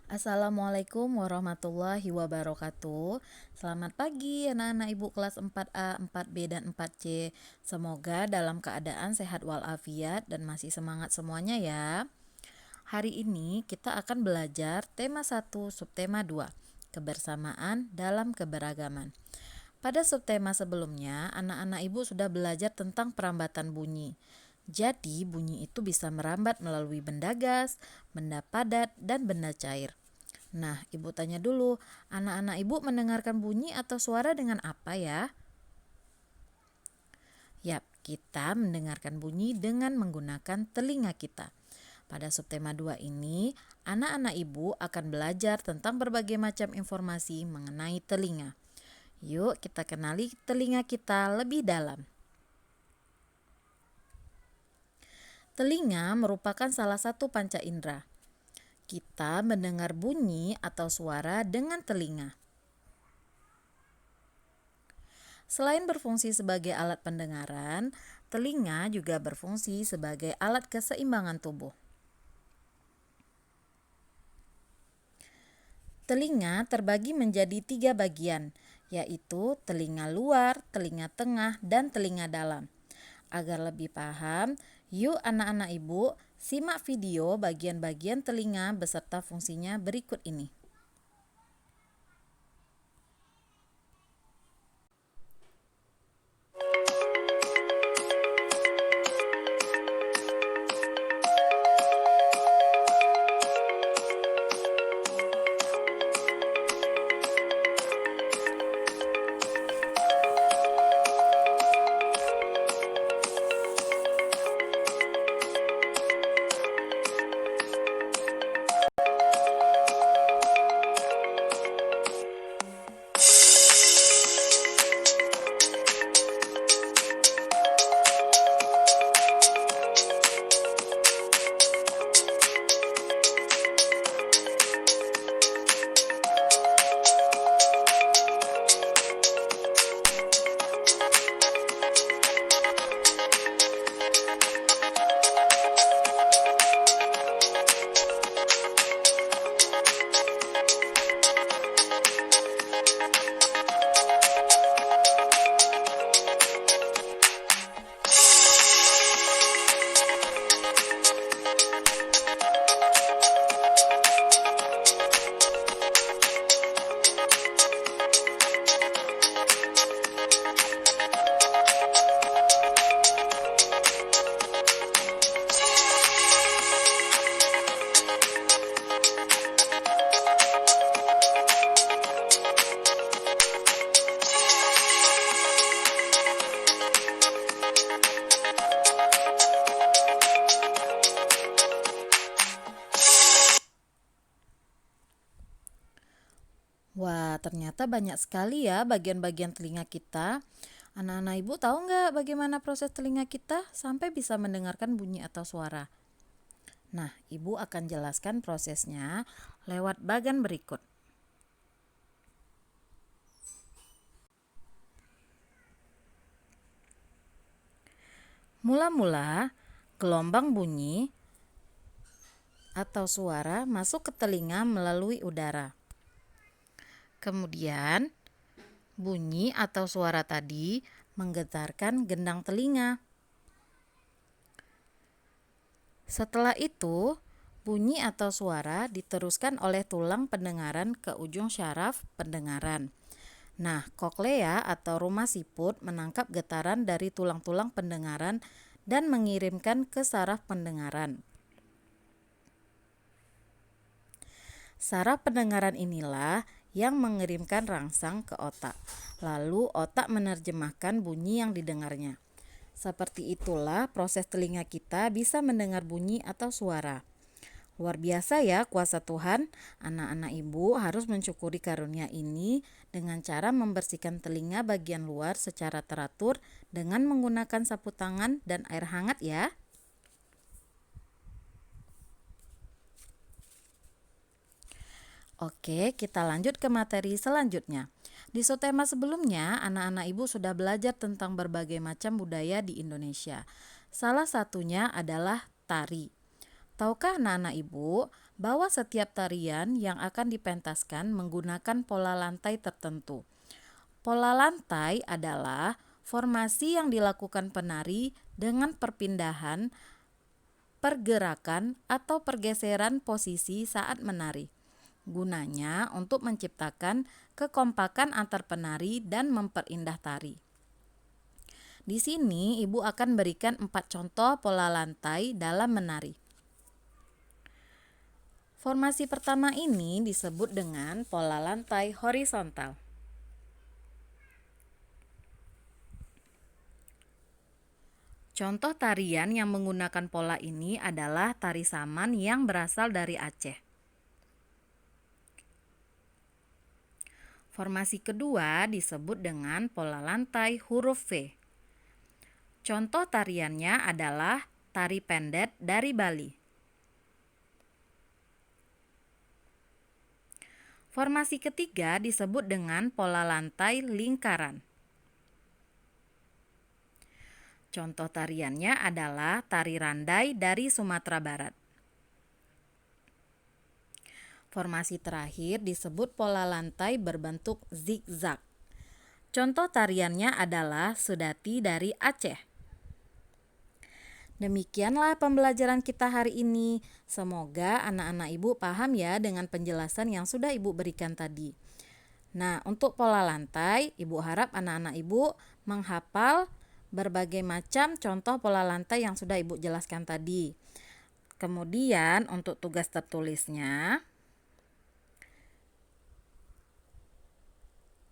Assalamualaikum warahmatullahi wabarakatuh. Selamat pagi anak-anak ibu kelas 4A, 4B, dan 4C. Semoga dalam keadaan sehat walafiat dan masih semangat semuanya ya. Hari ini kita akan belajar tema 1, subtema 2, kebersamaan dalam keberagaman. Pada subtema sebelumnya, anak-anak ibu sudah belajar tentang perambatan bunyi. Jadi, bunyi itu bisa merambat melalui benda gas, benda padat, dan benda cair. Nah, ibu tanya dulu, anak-anak ibu mendengarkan bunyi atau suara dengan apa ya? Yap, kita mendengarkan bunyi dengan menggunakan telinga kita. Pada subtema 2 ini, anak-anak ibu akan belajar tentang berbagai macam informasi mengenai telinga. Yuk kita kenali telinga kita lebih dalam. Telinga merupakan salah satu panca indera. Kita mendengar bunyi atau suara dengan telinga. Selain berfungsi sebagai alat pendengaran, telinga juga berfungsi sebagai alat keseimbangan tubuh. Telinga terbagi menjadi 3 bagian, yaitu telinga luar, telinga tengah, dan telinga dalam. Agar lebih paham, yuk anak-anak ibu simak video bagian-bagian telinga beserta fungsinya berikut ini. Wah, ternyata banyak sekali ya bagian-bagian telinga kita. Anak-anak ibu tahu nggak bagaimana proses telinga kita sampai bisa mendengarkan bunyi atau suara? Nah, ibu akan jelaskan prosesnya lewat bagan berikut. Mula-mula, gelombang bunyi atau suara masuk ke telinga melalui udara. Kemudian, bunyi atau suara tadi menggetarkan gendang telinga. Setelah itu, bunyi atau suara diteruskan oleh tulang pendengaran ke ujung syaraf pendengaran. Nah, koklea atau rumah siput menangkap getaran dari tulang-tulang pendengaran dan mengirimkan ke saraf pendengaran. Saraf pendengaran inilah yang mengirimkan rangsang ke otak. Lalu otak menerjemahkan bunyi yang didengarnya. Seperti itulah proses telinga kita bisa mendengar bunyi atau suara. Luar biasa ya kuasa Tuhan. Anak-anak ibu harus mensyukuri karunia ini dengan cara membersihkan telinga bagian luar secara teratur dengan menggunakan sapu tangan dan air hangat ya. Oke, kita lanjut ke materi selanjutnya. Di subtema sebelumnya, anak-anak ibu sudah belajar tentang berbagai macam budaya di Indonesia. Salah satunya adalah tari. Tahukah anak-anak ibu bahwa setiap tarian yang akan dipentaskan menggunakan pola lantai tertentu. Pola lantai adalah formasi yang dilakukan penari dengan perpindahan, pergerakan, atau pergeseran posisi saat menari. Gunanya untuk menciptakan kekompakan antar penari dan memperindah tari. Di sini Ibu akan berikan 4 contoh pola lantai dalam menari. Formasi pertama ini disebut dengan pola lantai horizontal. Contoh tarian yang menggunakan pola ini adalah tari saman yang berasal dari Aceh. Formasi kedua disebut dengan pola lantai huruf V. Contoh tariannya adalah tari pendet dari Bali. Formasi ketiga disebut dengan pola lantai lingkaran. Contoh tariannya adalah tari randai dari Sumatera Barat. Formasi terakhir disebut pola lantai berbentuk zigzag. Contoh tariannya adalah Sudati dari Aceh. Demikianlah pembelajaran kita hari ini. Semoga anak-anak Ibu paham ya dengan penjelasan yang sudah Ibu berikan tadi. Nah, untuk pola lantai, Ibu harap anak-anak Ibu menghafal berbagai macam contoh pola lantai yang sudah Ibu jelaskan tadi. Kemudian untuk tugas tertulisnya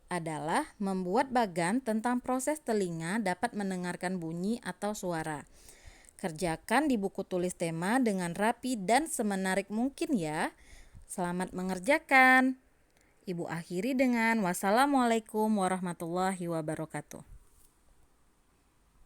adalah membuat bagan tentang proses telinga dapat mendengarkan bunyi atau suara. Kerjakan di buku tulis tema dengan rapi dan semenarik mungkin ya. Selamat mengerjakan. Ibu akhiri dengan wassalamualaikum warahmatullahi wabarakatuh.